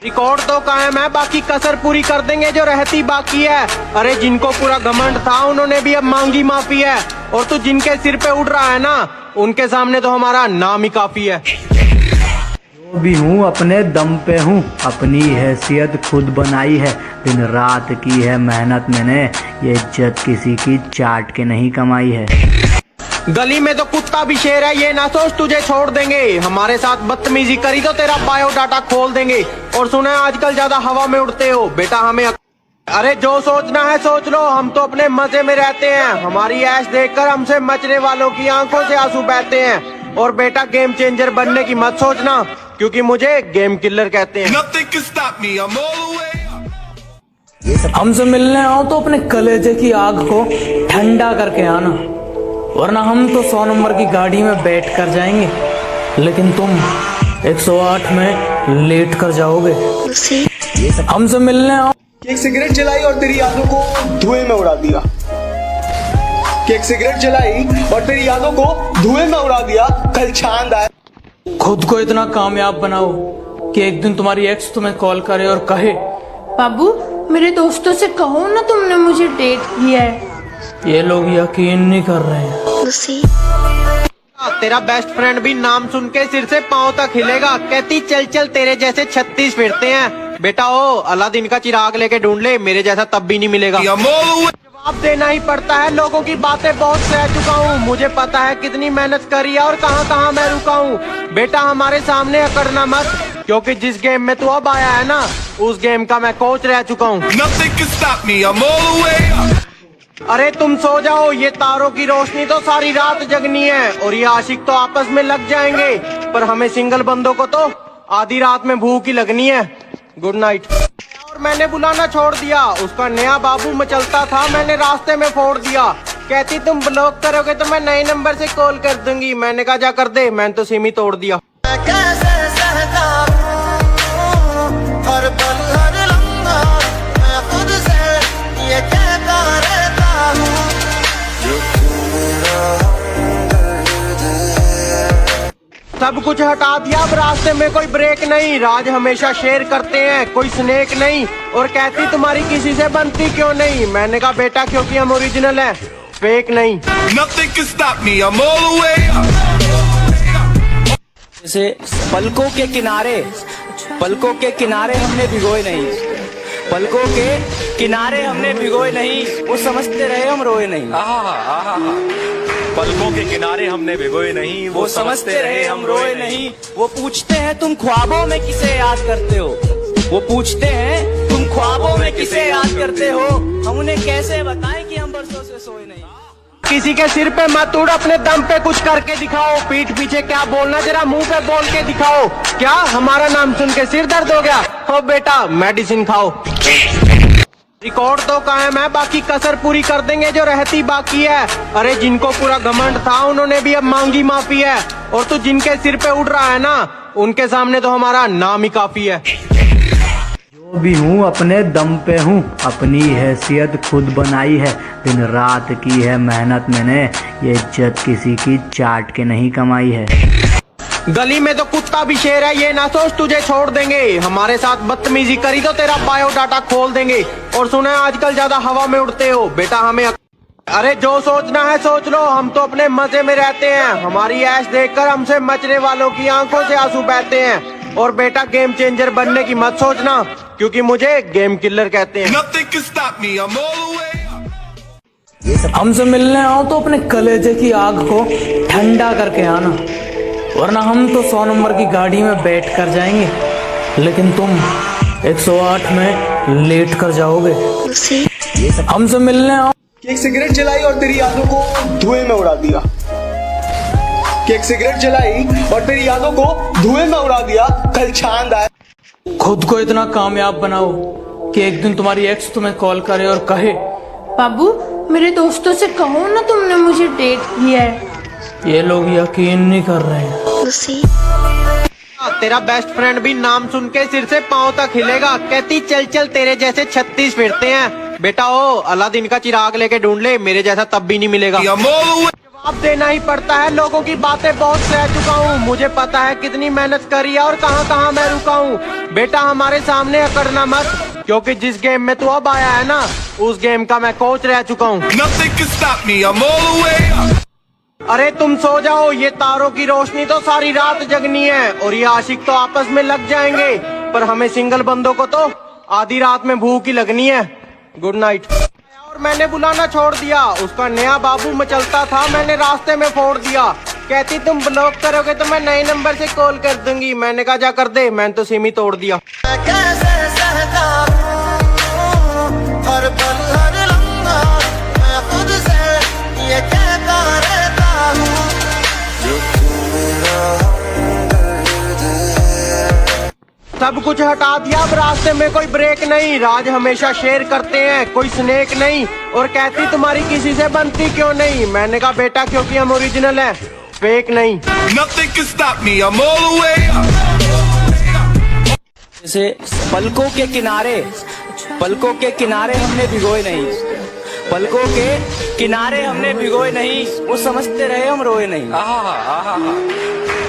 Record तो कायम है, बाकी कसर पूरी कर देंगे जो रहती बाकी है। अरे जिनको पूरा घमंड था उन्होंने भी अब मांगी माफी है, और तू जिनके सिर पे उड़ रहा है ना, उनके सामने तो हमारा नाम ही काफी है। जो भी हूँ अपने दम पे हूँ, अपनी हैसियत खुद बनाई है, दिन रात की है मेहनत मैंने, ये इज्जत किसी की चाट के नहीं कमाई है। गली में तो कुत्ता भी शेर है, ये ना सोच तुझे छोड़ देंगे। हमारे साथ बदतमीजी करी तो तेरा बायोडाटा खोल देंगे। और सुना है आजकल ज्यादा हवा में उड़ते हो बेटा, हमें अरे जो सोचना है सोच लो, हम तो अपने मजे में रहते हैं। हमारी ऐश देखकर हमसे मचने वालों की आंखों से आंसू बहते हैं। और बेटा गेम चेंजर बनने की मत सोचना, क्योंकि मुझे गेम किलर कहते हैं। हमसे मिलने आओ तो अपने कलेजे की आग को ठंडा करके आना, वरना हम तो 100 नंबर की गाड़ी में बैठ कर जाएंगे, लेकिन तुम 108 में लेट कर जाओगे। हमसे मिलने आओ। एक सिगरेट जलाई और तेरी यादों को धुएं में उड़ा दिया। एक सिगरेट जलाई और तेरी यादों को धुएं में उड़ा दिया। कल चांद आया। खुद को इतना कामयाब बनाओ कि एक दिन तुम्हारी एक्स तुम्हें कॉल करे और कहे, बाबू मेरे दोस्तों से कहो ना तुमने मुझे डेट किया है। ये लोग यकीन नहीं कर रहे हैं। तेरा बेस्ट फ्रेंड भी नाम सुन के सिर से पांव तक हिलेगा, कहती चल चल तेरे जैसे 36 फिरते हैं। बेटा ओ अलादीन का चिराग लेके ढूंढ ले, मेरे जैसा तब भी नहीं मिलेगा। जवाब देना ही पड़ता है, लोगों की बातें बहुत सह चुका हूँ। मुझे पता है कितनी मेहनत करी है और कहाँ कहाँ मैं रुका हूँ। बेटा हमारे सामने अकड़ना मत, क्योंकि जिस गेम में तू अब आया है ना, उस गेम का मैं कोच रह चुका हूँ। अरे तुम सो जाओ, ये तारों की रोशनी तो सारी रात जगनी है, और ये आशिक तो आपस में लग जाएंगे, पर हमें सिंगल बंदों को तो आधी रात में भूख ही लगनी है। Good night. और मैंने बुलाना छोड़ दिया, उसका नया बाबू मचलता था, मैंने रास्ते में फोड़ दिया। कहती तुम ब्लॉक करोगे तो मैं नए नंबर से कॉल कर दूंगी। मैंने कहा जा कर दे, मैंने तो सिम ही तोड़ दिया। सब कुछ हटा दिया, अब रास्ते में कोई ब्रेक नहीं। राज हमेशा शेयर करते हैं, कोई स्नेक नहीं। और कहती तुम्हारी किसी से बनती क्यों नहीं। मैंने कहा बेटा क्योंकि हम ओरिजिनल हैं, फेक नहीं। जैसे पलकों के किनारे हमने भिगोए नहीं, पलकों के किनारे हमने भिगोए नहीं, वो समझते रहे हम रोए नहीं। पलकों के किनारे हमने भिगोए नहीं, वो समझते रहे हम रोए नहीं। वो पूछते हैं तुम ख्वाबों में किसे याद करते हो, वो पूछते हैं तुम ख्वाबों में किसे याद करते हो। हम उन्हें कैसे बताएं कि हम बरसों से सोए नहीं। किसी के सिर पे मत उड़, अपने दम पे कुछ करके दिखाओ। पीठ पीछे क्या बोलना, जरा मुंह पे बोल के दिखाओ। क्या हमारा नाम सुन के सिर दर्द हो गया? हो बेटा मेडिसिन खाओ। रिकॉर्ड तो कायम है, बाकी कसर पूरी कर देंगे जो रहती बाकी है। अरे जिनको पूरा घमंड था उन्होंने भी अब मांगी माफी है, और तू जिनके सिर पे उड़ रहा है ना, उनके सामने तो हमारा नाम ही काफी है। जो भी हूँ अपने दम पे हूँ, अपनी हैसियत खुद बनाई है, दिन रात की है मेहनत मैंने, ये इज्जत किसी की चाट के नहीं कमाई है। गली में तो कुत्ता भी शेर है, ये ना सोच तुझे छोड़ देंगे। हमारे साथ बदतमीजी करी तो तेरा बायोडाटा खोल देंगे। और सुना है आजकल ज्यादा हवा में उड़ते हो बेटा, हमें अरे जो सोचना है सोच लो, हम तो अपने मजे में रहते हैं। हमारी ऐश देखकर हमसे मचने वालों की आंखों से आंसू बहते हैं। और बेटा गेम चेंजर बनने की मत सोचना, क्योंकि मुझे गेम किलर कहते हैं। हमसे मिलने आओ तो अपने कलेजे की आग को ठंडा करके आना, वरना हम तो 100 नंबर की गाड़ी में बैठ कर जाएंगे, लेकिन तुम 108 में लेट कर जाओगे। हमसे मिलने आओ। एक सिगरेट जलाई और तेरी यादों को धुएं में उड़ा दिया। एक सिगरेट जलाई और तेरी यादों को धुएं में उड़ा दिया। कल चांद आया। खुद को इतना कामयाब बनाओ कि एक दिन तुम्हारी एक्स तुम्हें कॉल करे और कहे, बाबू मेरे दोस्तों से कहो ना तुमने मुझे डेट किया है। ये लोग यकीन नहीं कर रहे हैं। तेरा बेस्ट फ्रेंड भी नाम सुन के सिर से पांव तक हिलेगा, कहती चल चल तेरे जैसे 36 फिरते हैं। बेटा ओ अलादीन का चिराग लेके ढूंढ ले, मेरे जैसा तब भी नहीं मिलेगा। आप देना ही पड़ता है, लोगों की बातें बहुत सह चुका हूँ। मुझे पता है कितनी मेहनत करी है और कहाँ कहाँ मैं रुका हूँ। बेटा हमारे सामने अकड़ना मत, क्योंकि जिस गेम में तू अब आया है ना, उस गेम का मैं कोच रह चुका हूँ। अरे तुम सो जाओ, ये तारों की रोशनी तो सारी रात जगनी है और ये आशिक तो आपस में लग जाएंगे, पर हमें सिंगल बंदों को तो आधी रात में भूख ही लगनी है। Good night. और मैंने बुलाना छोड़ दिया, उसका नया बाबू मचलता था, मैंने रास्ते में फोड़ दिया। कहती तुम ब्लॉक करोगे तो मैं नए नंबर से कॉल कर दूंगी। मैंने कहा जा कर दे, मैंने तो सिम ही तोड़ दिया। सब कुछ हटा दिया, अब रास्ते में कोई ब्रेक नहीं। राज हमेशा शेयर करते हैं, कोई स्नेक नहीं। और कहती तुम्हारी किसी से बनती क्यों नहीं। मैंने कहा बेटा क्योंकि हम ओरिजिनल हैं, फेक नहीं। जैसे पलकों के किनारे हमने भिगोए नहीं, पलकों के किनारे हमने भिगोए नहीं, वो समझते रहे हम रोए नहीं।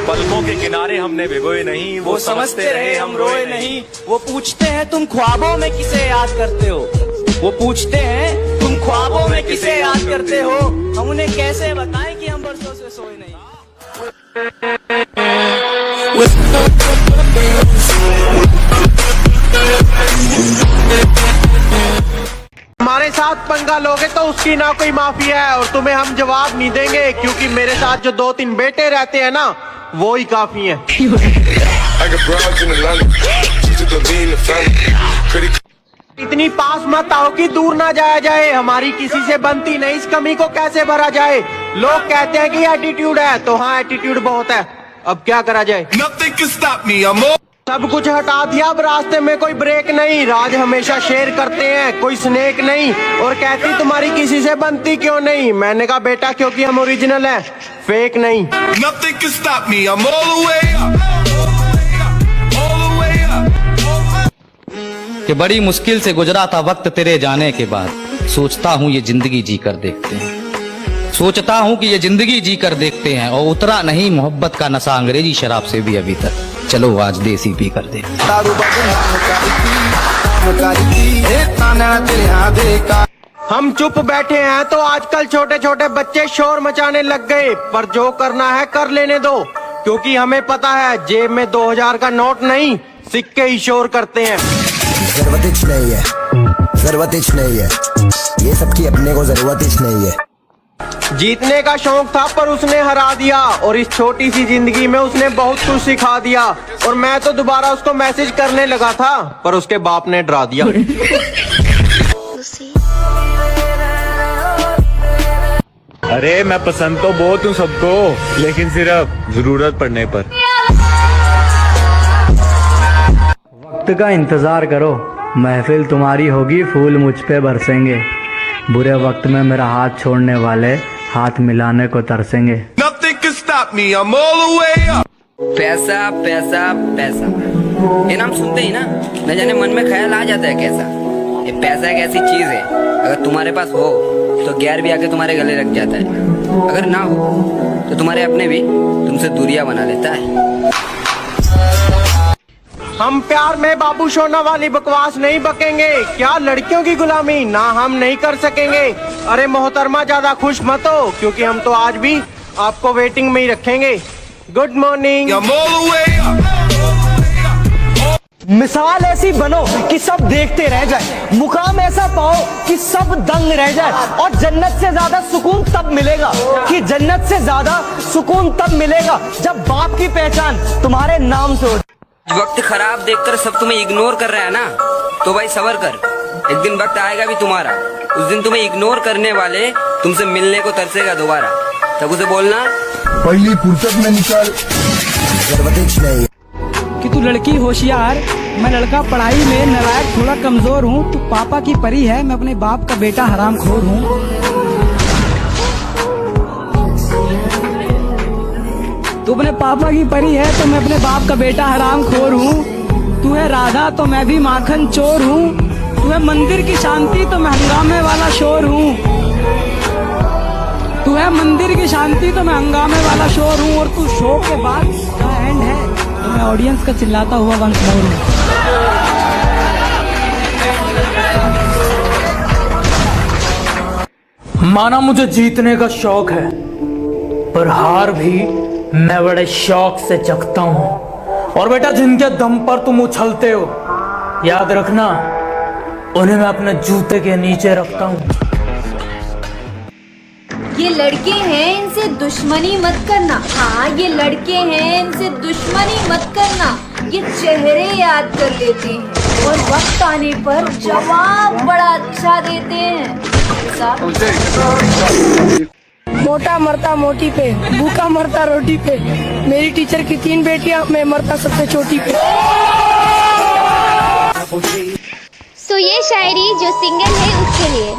पलकों के किनारे हमने भिगोए नहीं, वो समझते रहे हम रोए नहीं। वो पूछते हैं तुम ख्वाबों में किसे याद करते हो, वो पूछते हैं तुम ख्वाबों में किसे याद करते हो। हम उन्हें कैसे बताएं कि हम बरसों से सोए नहीं। हमारे साथ पंगा लोगे तो उसकी ना कोई माफी है, और तुम्हें हम जवाब नहीं देंगे, क्योंकि मेरे साथ जो 2-3 बेटे रहते हैं ना, वो ही काफी है। इतनी पास मत आओ कि दूर ना जाया जाए, हमारी किसी से बनती नहीं, इस कमी को कैसे भरा जाए। लोग कहते हैं कि एटीट्यूड है, तो हाँ एटीट्यूड बहुत है, अब क्या करा जाए। सब कुछ हटा दिया, अब रास्ते में कोई ब्रेक नहीं। राज हमेशा शेयर करते हैं, कोई स्नेक नहीं। और कहती तुम्हारी किसी से बनती क्यों नहीं। मैंने कहा बेटा क्योंकि हम ओरिजिनल हैं, फेक नहीं। कि बड़ी मुश्किल से गुजरा था वक्त तेरे जाने के बाद, सोचता हूँ ये जिंदगी जी कर देखते हैं, सोचता हूँ कि ये जिंदगी जी कर देखते हैं। और उतरा नहीं मोहब्बत का नशा अंग्रेजी शराब से भी अभी तक, चलो आज देसी पी कर दे। हम चुप बैठे हैं तो आजकल छोटे छोटे बच्चे शोर मचाने लग गए, पर जो करना है कर लेने दो, क्योंकि हमें पता है जेब में 2000 का नोट नहीं, सिक्के ही शोर करते हैं। जरूरत नहीं है, ये सबकी अपने को जरूरत नहीं है। जीतने का शौक था पर उसने हरा दिया, और इस छोटी सी जिंदगी में उसने बहुत कुछ सिखा दिया। और मैं तो दोबारा उसको मैसेज करने लगा था, पर उसके बाप ने डरा दिया। अरे मैं पसंद तो बहुत हूँ सबको, लेकिन सिर्फ जरूरत पड़ने पर। वक्त का इंतजार करो, महफिल तुम्हारी होगी, फूल मुझ पे बरसेंगे। बुरे वक्त में मेरा हाथ छोड़ने वाले हाथ मिलाने को तरसेंगे। पैसा पैसा पैसा, ये नाम सुनते ही ना, न जाने मन में ख्याल आ जाता है कैसा। ये पैसा एक ऐसी चीज है, अगर तुम्हारे पास हो तो गैर भी आके तुम्हारे गले लग जाता है, अगर ना हो तो तुम्हारे अपने भी तुमसे दूरियां बना लेता है। हम प्यार में बाबू सोना वाली बकवास नहीं बकेंगे, क्या लड़कियों की गुलामी ना हम नहीं कर सकेंगे। अरे मोहतरमा ज्यादा खुश मत हो, क्योंकि हम तो आज भी आपको वेटिंग में ही रखेंगे। Good morning. मिसाल ऐसी बनो कि सब देखते रह जाए, मुकाम ऐसा पाओ कि सब दंग रह जाए। और जन्नत से ज्यादा सुकून तब मिलेगा, कि जन्नत से ज्यादा सुकून तब मिलेगा जब बाप की पहचान तुम्हारे नाम से हो। वक्त खराब देखकर सब तुम्हें इग्नोर कर रहा है ना, तो भाई सबर कर, एक दिन वक्त आएगा भी तुम्हारा, उस दिन तुम्हें इग्नोर करने वाले तुमसे मिलने को तरसेगा दोबारा, तब उसे बोलना पहली फुर्सत में निकल, जरूरत नहीं। कि तू लड़की होशियार, मैं लड़का पढ़ाई में नालायक, थोड़ा कमजोर हूँ। तू पापा की परी है, मैं अपने बाप का बेटा हरामखोर हूँ। तू अपने पापा की परी है तो मैं अपने बाप का बेटा हरामखोर हूँ। तू है राधा तो मैं भी माखन चोर हूँ। तू है मंदिर की शांति तो मैं हंगामे वाला शोर हूँ। तू तू है मंदिर की शांति तो मैं हंगामे वाला शोर हूँ, और तू शो के बाद का एंड है तो मैं ऑडियंस का चिल्लाता हुआ वंश मोर हूँ। माना मुझे जीतने का शौक है, पर हार भी मैं बड़े शौक से चखता हूँ। और बेटा, जिनके दम पर तुम उछलते हो, याद रखना उन्हें मैं अपने जूते के नीचे रखता हूँ। ये लड़के हैं, इनसे दुश्मनी मत करना। हाँ, ये लड़के हैं, इनसे दुश्मनी मत करना। ये चेहरे याद कर लेते हैं और वक्त आने पर जवाब बड़ा अच्छा देते हैं। मोटा मरता मोटी पे, भूखा मरता रोटी पे। मेरी टीचर की 3 बेटियां, मैं मरता सबसे छोटी पे। सो ये शायरी जो सिंगल है उसके लिए।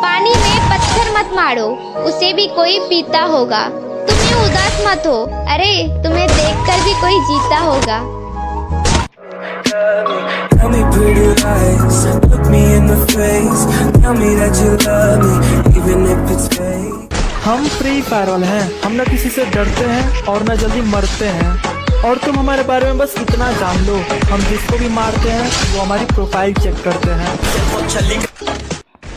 पानी में पत्थर मत मारो, उसे भी कोई पीता होगा। तुम्हें उदास मत हो, अरे तुम्हें देखकर भी कोई जीता होगा। Tell me pretty lies, look me in the face, tell me that you love me, even if it's fake. हम फ्री फायर वाले हैं, हम न किसी से डरते हैं और न जल्दी मरते हैं। और तुम हमारे बारे में बस इतना जान लो, हम जिसको भी मारते हैं वो हमारी प्रोफाइल चेक करते हैं।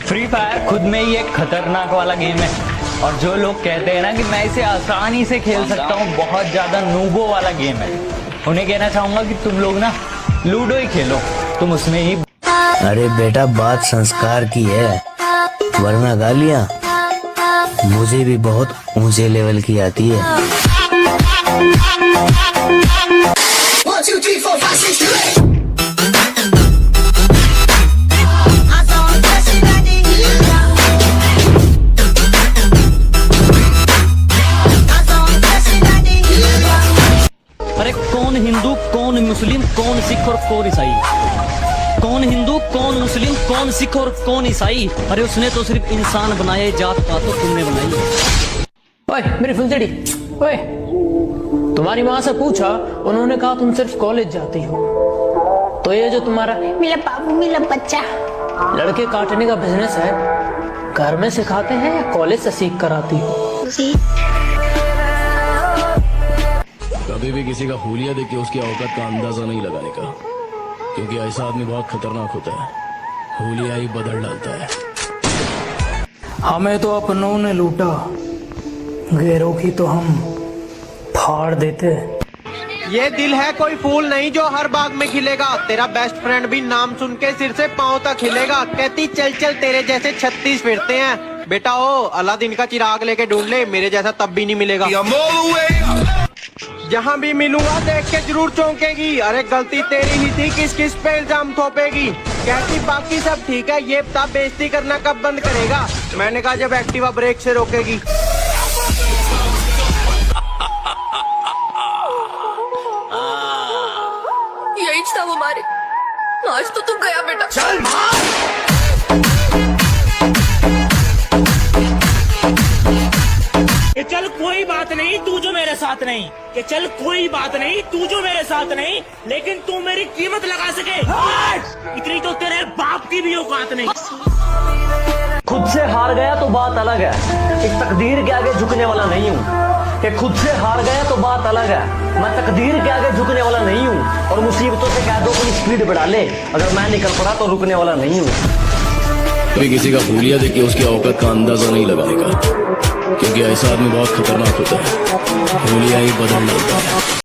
फ्री फायर खुद में ही एक खतरनाक वाला गेम है, और जो लोग कहते हैं ना कि मैं इसे आसानी से खेल सकता हूँ, बहुत ज्यादा नूबो वाला गेम है। उन्हें कहना चाहूंगा कि तुम लोग ना लूडो ही खेलो, तुम उसमें ही। अरे बेटा, बात संस्कार की है, वरना गालियाँ मुझे भी बहुत ऊंचे लेवल की आती है। 1 2 3 4 5 6 7 अरे कौन हिंदू, कौन मुस्लिम, कौन सिख और कौन ईसाई? कौन हिंदू, कौन मुस्लिम, कौन सिख और कौन ईसाई? अरे उसने तो सिर्फ इंसान बनाए, जात पात तो तुमने बनाई। ओए मेरी फुलझड़ी, ओए तुम्हारी माँ से पूछा, उन्होंने कहा तुम सिर्फ कॉलेज जाती हो। तो ये जो तुम्हारा मेरा बाबू, मेरा बच्चा, लड़के काटने का बिजनेस है, घर में सिखाते हैं या कॉलेज से सीख कर आती हो? कभी भी किसी का हुलिया देख के उसकी औकात का अंदाजा नहीं लगाने का, क्योंकि ऐसा आदमी बहुत खतरनाक होता है, हुलिया ही बदल डालता है। हमें तो अपनों ने लूटा, गैरों की तो हम फाड़ देते। ये दिल है कोई फूल नहीं जो हर बाग में खिलेगा। तेरा बेस्ट फ्रेंड भी नाम सुन के सिर से पांव तक हिलेगा। कहती चल चल तेरे जैसे 36 फिरते हैं। बेटा ओ अलादीन का चिराग लेके ढूंढ ले, मेरे जैसा तब भी नहीं मिलेगा। जहाँ भी मिलूंगा देख के जरूर चौंकेगी। अरे गलती तेरी ही थी, किस किस पे इल्जाम थोपेगी। कहती बाकी सब ठीक है, ये बता बेइज्जती करना कब बंद करेगा। मैंने कहा जब एक्टिवा ब्रेक से रोकेगी। यही था वो हमारे। आज तो तुम गया बेटा। चल मार। कि चल कोई बात नहीं तू जो मेरे साथ नहीं, कि चल कोई बात नहीं तू जो मेरे साथ नहीं, लेकिन तू मेरी कीमत लगा सके इतनी तो तेरे बाप की भी औकात नहीं। खुद से हार गया तो बात अलग है, एक तकदीर के आगे झुकने वाला नहीं हूँ। कि खुद से हार गया तो बात अलग है, मैं तकदीर के आगे झुकने वाला नहीं हूँ। और मुसीबतों से कह दो अपनी स्पीड बढ़ा ले, अगर मैं निकल पड़ा तो रुकने वाला नहीं हूँ। कभी किसी का हुलिया देख के उसकी औकात का अंदाजा नहीं लगाने का, क्योंकि ऐसा आदमी बहुत खतरनाक होता है, हुलिया ही बदल डालता है।